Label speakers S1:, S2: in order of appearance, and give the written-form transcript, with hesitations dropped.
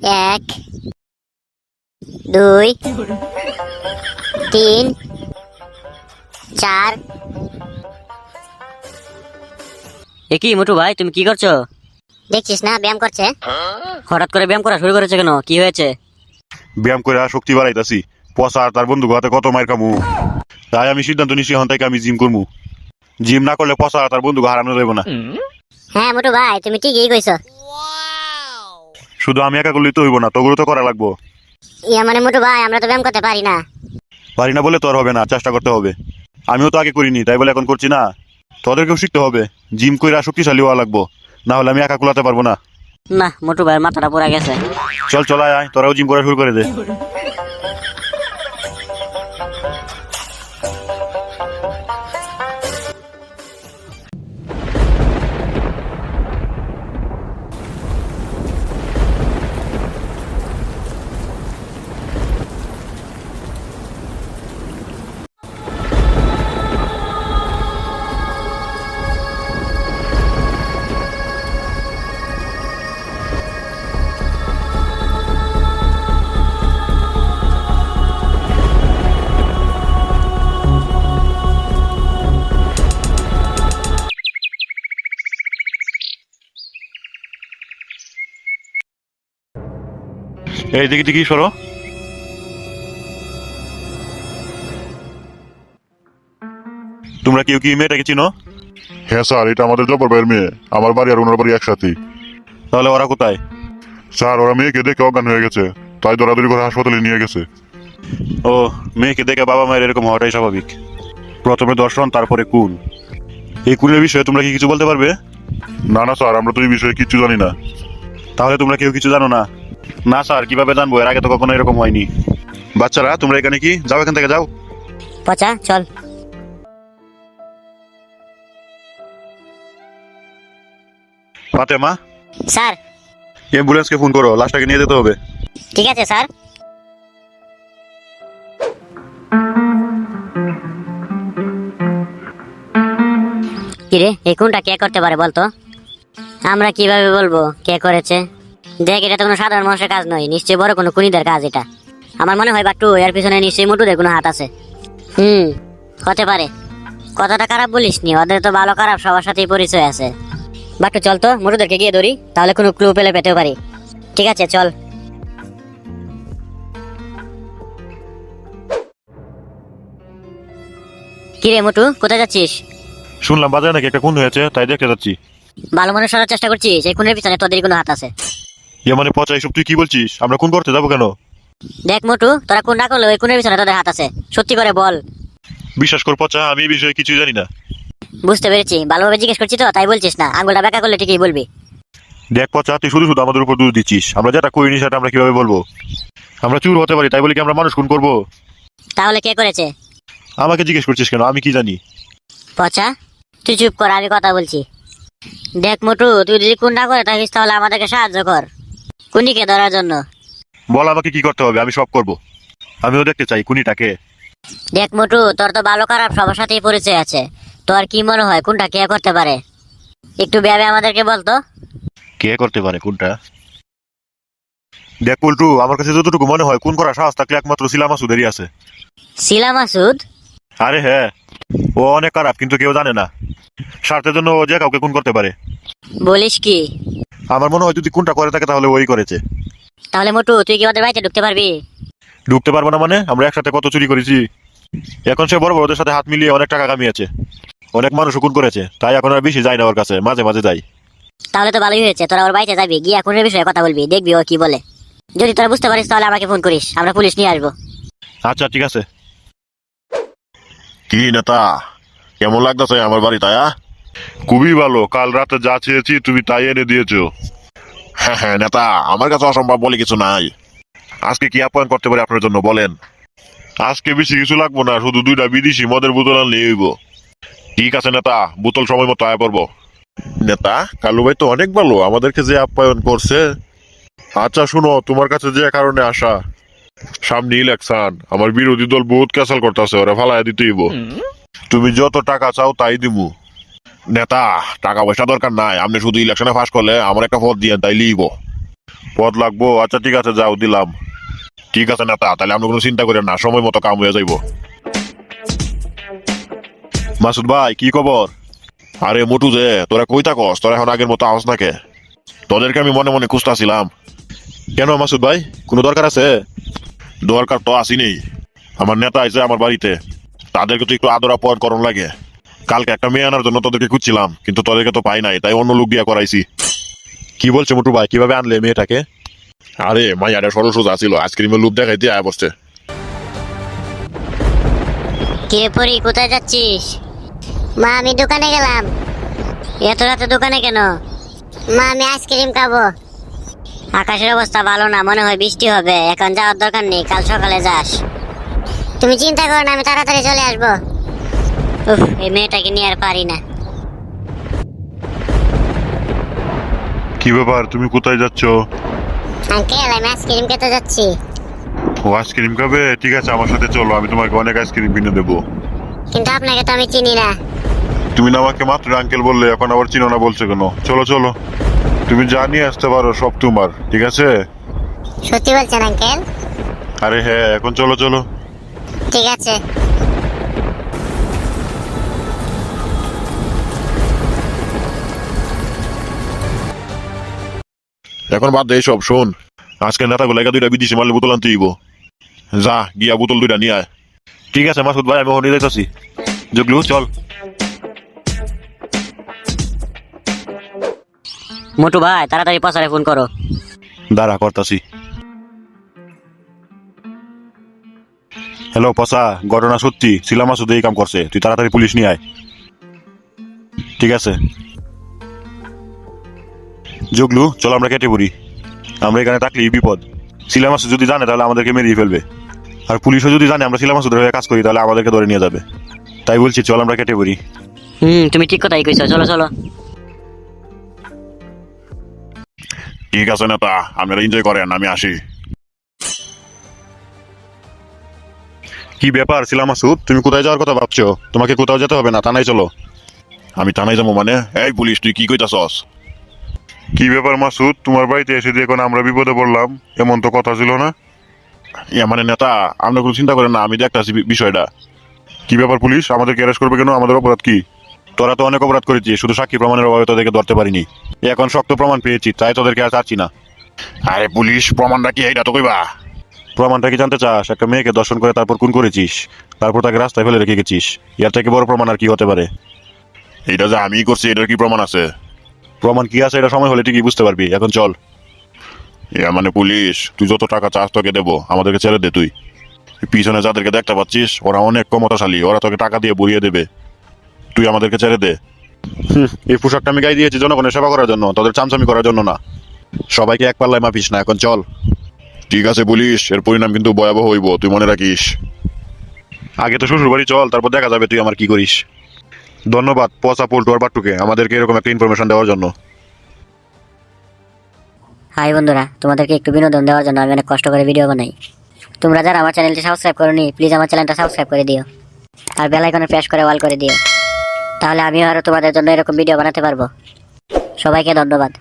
S1: এক, দুই, তিন, চার।
S2: কি মোটু ভাই, তুমি কি করছো?
S1: দেখছিস না ব্যায়াম করছে?
S2: হঠাৎ করে ব্যায়াম করা শুরু করেছে কেন? কি হয়েছে?
S3: ব্যায়াম করে শক্তি বাড়াইতাছি। পচা আর তার বন্ধু হাতে কত মায়ের কামু, তাই আমি সিদ্ধান্ত নিচ্ছি এখন থেকে আমি জিম করবো। জিম না করলে পচা আর তার বন্ধু হারানো যাবে না।
S1: হ্যাঁ মোটু ভাই, তুমি ঠিকই কইছো।
S3: শুধু আমি একা করলেই তো হইব না, তোগুলো তো করা লাগবো।
S1: ইয়া মানে মোটু ভাই, আমরা তো ব্যায়াম করতে পারি না।
S3: পারি না বলে তো আর হবে না, চেষ্টা করতে হবে। আমিও তো আগে করিনি, তাই বলে এখন করছি না। তোদেরকেও শিখতে হবে, জিম করে শক্তিশালী হওয়া লাগবো, না হলে আমি একা কুলাতে পারবো না।
S2: না, মোটু ভাইয়ের মাথাটা পুরা গেছে।
S3: চল চল আয় আয়, তোরাও জিম করা শুরু করে দে। এই দেখি দেখি সরো। তোমরা কেউ কি মেয়েটাকে চিনো?
S4: হ্যাঁ স্যার, এটা আমাদের জব্বর ভাইয়ের মেয়ে। আমার বাড়ি আর ওনার বাড়ি একসাথে।
S3: তাহলে ওরা কোথায়?
S4: স্যার, ওরা মেয়েকে দেখে অজ্ঞান হয়ে গেছে, তাই দৌড়াদৌড়ি করে হাসপাতালে নিয়ে গেছে।
S3: ও, মেয়েকে দেখে বাবা মায়ের এরকম হওয়াটাই স্বাভাবিক। প্রথমে দর্শন, তারপরে কুল। এই কুলের বিষয়ে তোমরা কি কিছু বলতে পারবে?
S4: না না স্যার, আমরা তো এই বিষয়ে কিচ্ছু জানি না।
S3: তাহলে তোমরা কেউ কিছু জানো না? না স্যার, কিভাবে জানবো? এর আগে তো কখনো এরকম হয়নি। বাচ্চারা, তোমরা এখানে কি? যাও এখান থেকে যাও।
S2: পচা, চল।
S3: ফাতেমা,
S1: স্যার।
S3: অ্যাম্বুলেন্সকে ফোন করো, লাশটাকে নিয়ে যেতে হবে।
S1: ঠিক আছে স্যার।
S2: কিরে, এই কোনটা কে করতে পারে বলতো?
S1: আমরা কিভাবে বলবো কে করেছে? দেখ, এটা তো কোনো সাধারণ মানুষের কাজ নয়, নিশ্চয়ই বড় কোনো খুনিদের কাজ এটা। আমার মনে হয় বাট্টু, এর পিছনে নিশ্চয়ই মোটুদের কোনো হাত আছে। হতে পারে। কথাটা খারাপ বলিস নি, ওদের তো ভালো খারাপ সবার সাথেই পরিচয় আছে। বাট্টু চল তো, মোটুদেরকে গিয়ে ধরি, তাহলে কোনো ক্লু পেলে পেতেও পারি। ঠিক আছে, চল। কিরে মোটু, কোথায় যাচ্ছিস?
S3: শুনলাম বাজারে নাকি একটা খুন হয়েছে, তাই দেখতে যাচ্ছি।
S1: ভালো মানুষ হওয়ার চেষ্টা করছিস? এই খুনের পিছনে তোদেরই কোনো হাত আছে।
S3: মানে পচা, এসব তুই কি বলছিস? আমরা খুন করতে যাবো কেন?
S1: দেখ মোটু, তোরা খুন না করলে ওই খুনের পিছনে তোদের হাত আছে। সত্যি করে বল।
S3: বিশ্বাস কর পচা, আমি এই বিষয়ে কিছুই জানি না।
S1: বুঝতে পেরেছি, ভালোভাবে জিজ্ঞেস করছি তো তাই বলছিস না। আঙুলটা বেঁকা করলে ঠিকই বলবি।
S3: দেখ পচা, তুই শুধু শুধু আমাদের উপর দোষ দিচ্ছিস। আমরা যেটা করিনি সেটা আমরা কিভাবে বলবো? আমরা চুর হতে পারি, তাই বলি কি আমরা মানুষ খুন করবো?
S1: তাহলে কে করেছে?
S3: আমাকে জিজ্ঞেস করছিস কেন? আমি কি জানি?
S1: পচা, তুই চুপ কর, আমি কথা বলছি। দেখ মোটু, তুই যদি খুন না করে থাকিস তাহলে আমাদেরকে সাহায্য কর খুনিকে ধরার জন্য।
S3: বল আমাকে কি করতে হবে, আমি সব করব। আমিও দেখতে চাই খুনিটাকে।
S1: দেখ মোটু, তোর তো ভালো খারাপ সবার সাথেই পরিচয় আছে। তোর কি মনে হয় কোনটা কে করতে পারে? একটু ভেবে আমাদেরকে বলতো।
S3: কে করতে পারে কোনটা? দেখ পল্টু, আমার কাছে যতটুকু মনে হয় খুন করার সাহস থাকলে একমাত্র শিলা মাসুদেরই আছে।
S1: শিলা মাসুদ?
S3: আরে হ্যাঁ, ও অনেক খারাপ, কিন্তু কেউ জানে না। স্বার্থের জন্য ও যে কাউকে খুন করতে পারে।
S1: বলিস কি?
S3: আমার মনে হয় যদি খুনটা করে থাকে তাহলে ওই করেছে।
S1: তাহলে মোটু, তুই কি ওদের বাড়িতে ঢুকতে পারবি?
S3: ঢুকতে পারবো না মানে? আমরা একসাথে কত চুরি করেছি। এখন সে বড় বড়দের সাথে হাত মিলিয়ে অনেক টাকা কামিয়েছে, অনেক মানুষ খুন করেছে, তাই এখন আর বেশি যায় না ওর কাছে, মাঝে মাঝে যাই।
S1: তাহলে তো ভালোই হয়েছে, তোরা ওর বাড়িতে যাবি, গিয়ে খুনের বিষয়ে কথা বলবি, দেখবি ও কি বলে। যদি তোরা বুঝতে পারিস তাহলে আমাকে ফোন করিস, আমরা পুলিশ নিয়ে আসবো।
S3: আচ্ছা ঠিক আছে।
S4: কি নেতা, কেমন লাগতেছে আমার বাড়িতে? খুবই ভালো, কাল রাতে যা চেয়েছি তুমি তাই এনে দিয়েছো। হ্যাঁ হ্যাঁ নেতা, আমার কাছে অসম্ভব বলে কিছু নাই।
S3: আজকে কি আপ্যায়ন করতে পারি আপনার জন্য বলেন?
S4: আজকে বেশি কিছু লাগবো না, শুধু 2টা বিদেশি মদের বোতল আনলে হইব।
S3: ঠিক আছে নেতা, বোতল সময় মতো আয় পড়বো।
S4: নেতা, কালু ভাই তো অনেক ভালো, আমাদেরকে যে আপ্যায়ন করছে। আচ্ছা শুনো, তোমার কাছে যে কারণে আসা, সামনে ইলেকশন, আমার বিরোধী দল বহুত ক্যাসাল করতেছে, ওরা ফালাইয়া দিতেইব। তুমি যত টাকা চাও তাই দিমু।
S3: নেতা, টাকা পয়সা দরকার নাই, আপনি শুধু ইলেকশনে পাস করলে আমার একটা ভোট দিয়ে তাই লিব।
S4: পদ লাগবো, আচ্ছা ঠিক আছে, যাও দিলাম। ঠিক আছে নেতা, তাহলে আমরা কোনো চিন্তা করেন না, সময় মতো কাম হয়ে যাইব।
S3: মাসুদ ভাই কি খবর?
S4: আরে মোটু যে, তোরা কই থাকস? তোরা এখন আগের মতো আওয়াজ নাকে? তোদেরকে আমি মনে মনে খুঁজতাছিলাম।
S3: কেন মাসুদ ভাই, কোনো দরকার আছে?
S4: দরকার তো আসিনি। আমার নেতা আইছে আমার বাড়িতে, তাদেরকে তো একটু আদর আপ্যায়ন করণ লাগে। কালকে একটা মেয়ে আনার জন্য তোদেরকে খুঁজছিলাম, কিন্তু তোদেরকে তো পাই নাই, তাই অন্য লোক দিয়া করাইছি।
S3: কি বলছে মোটু ভাই, কিভাবে আনলে মেয়েটাকে?
S4: আরে মাইয়াটা সরসোজা ছিল, আইসক্রিমের লোভ দেখাইতে আয় বসছে।
S1: কিরে পরি, কোথায় যাচ্ছিস? মা আমি দোকানে গেলাম। এত রাতে দোকানে কেন? মা আমি আইসক্রিম খাবো। আকাশের অবস্থা ভালো না, মনে হয় বৃষ্টি হবে, এখন যাওয়ার দরকার নেই, কাল সকালে যাস। তুমি চিন্তা করো না, আমি তাড়াতাড়ি চলে আসবো। উফ, এই মেয়েটাকে নিয়ে আর পারি না।
S3: কি ব্যাপার, তুমি কোথায় যাচ্ছ?
S1: আঙ্কেল আমি আইসক্রিম খেতে যাচ্ছি।
S3: ও আইসক্রিম খাবে? ঠিক আছে, আমার সাথে চলো, আমি তোমাকে অনেক আইসক্রিম কিনে দেবো।
S1: কিন্তু আপনাকে তো আমি চিনি না।
S3: তুমি না আমাকে মাত্র আঙ্কেল বললে, এখন আবার চিনো না বলছো কেন? চলো চলো, তুমি যা নিয়ে আসতে পারো সব তোমার, ঠিক আছে?
S1: সত্যি বলছেন আঙ্কেল?
S3: আরে হ্যাঁ, এখন চলো চলো।
S1: ঠিক আছে।
S4: এখন বাদ দে সব, শোন, আজকে নেতাগুলো একা দুইটা বিদেশি মারলে বোতল আনতে হইব। যা গিয়া বোতল দুইটা নিয়ে আয়।
S3: ঠিক আছে মাসুদ ভাই, আমি ওখানে যাইতাছি। জগলু চল।
S1: মোটু ভাই তাড়াতাড়ি পাসারে ফোন করো।
S3: দাঁড়া, করতাছি। হ্যালো পসা, ঘটনা সত্যি, শিলা মাসুদ এই কাম করছে, তুই তাড়াতাড়ি পুলিশ নিয়ে আয়। ঠিক আছে জগলু, চল আমরা কেটে পড়ি। আমরা এখানে থাকলেই বিপদ। শিলা মাসুদ যদি জানে তাহলে আমাদেরকে মেরিয়ে ফেলবে, আর পুলিশও যদি জানে আমরা শিলা মাসুদের হয়ে কাজ করি তাহলে আমাদেরকে ধরে নিয়ে যাবে। তাই বলছি চল আমরা কেটে পড়ি।
S1: তুমি ঠিক কথাই কইছো, চলো চলো।
S4: ঠিক আছে নেতা, আপনারা এনজয় করেন, আমি আসি।
S3: কি ব্যাপার শিলা মাসুদ, তুমি কোথায় যাওয়ার কথা ভাবছো? তোমাকে কোথাও যেতে হবে না, থানায় চলো।
S4: আমি থানায় যাবো মানে? এই পুলিশ, তুই কি কইতাছস?
S3: কি ব্যাপার মাসুদ, তোমার বাড়িতে এসে দিয়ে এখন আমরা বিপদে পড়লাম, এমন তো কথা ছিল না।
S4: মানে নেতা, আপনি কোনো চিন্তা করেন না, আমি দেখতাছি বিষয়টা।
S3: কি ব্যাপার পুলিশ, আমাদেরকে অ্যারেস্ট করবে কেন? আমাদের অপরাধ কি? তোরা তো অনেক অপরাধ করেছিস, শুধু সাক্ষী প্রমাণের অভাবে তোদেরকে ধরতে পারিনি। এখন শক্ত প্রমাণ পেয়েছি, তাই তোদেরকে আর চাচ্ছি না।
S4: আরে পুলিশ, প্রমাণটা কি এইটা তো কইবা?
S3: প্রমাণটা কি জানতে চাস? একটা মেয়েকে দর্শন করে তারপর খুন করেছিস, তারপর তাকে রাস্তায় ফেলে রেখে গেছিস। এর থেকে বড় প্রমাণ আর কি হতে পারে?
S4: এইটা যে আমি করছি, এটার কি প্রমাণ আছে?
S3: প্রমাণ কি আছে এটা সময় হলে ঠিকই বুঝতে পারবি, এখন চল।
S4: মানে পুলিশ, তুই যত টাকা চাস তোকে দেবো, আমাদেরকে ছেড়ে দে। তুই পিছনে যাদেরকে দেখতে পাচ্ছিস ওরা অনেক ক্ষমতাশালী, ওরা তোকে টাকা দিয়ে বুড়িয়ে দেবে, তুই আমাদেরকে ছেড়ে দে।
S3: এই পোশাকটা আমি গায়ে দিয়েছি জনগণের সেবা করার জন্য, তোদের চামচামি করার জন্য না। সবাইকে এক পাল্লায় মাপিস না, এখন চল।
S4: ঠিক আছে পুলিশ, এর পরিণাম কিন্তু ভয়াবহ হইব, তুই মনে রাখিস।
S3: আগে তো শ্বশুর বাড়ি চল, তারপর দেখা যাবে তুই আমার কি করিস। ধন্যবাদ পচা পল্টু আর বাট্টুকে আমাদেরকে এরকম একটা ইনফরমেশন দেওয়ার জন্য।
S1: হাই বন্ধুরা, তোমাদেরকে একটু বিনোদন দেওয়ার জন্য আমি অনেক কষ্ট করে ভিডিও বানাই। তোমরা যারা আমার চ্যানেলটি সাবস্ক্রাইব করোনি, প্লিজ আমার চ্যানেলটা সাবস্ক্রাইব করে দিও, আর বেল আইকনে প্রেস করে অল করে দিও, তাহলে আমিও আরো তোমাদের জন্য এরকম ভিডিও বানাতে পারবো। সবাইকে ধন্যবাদ।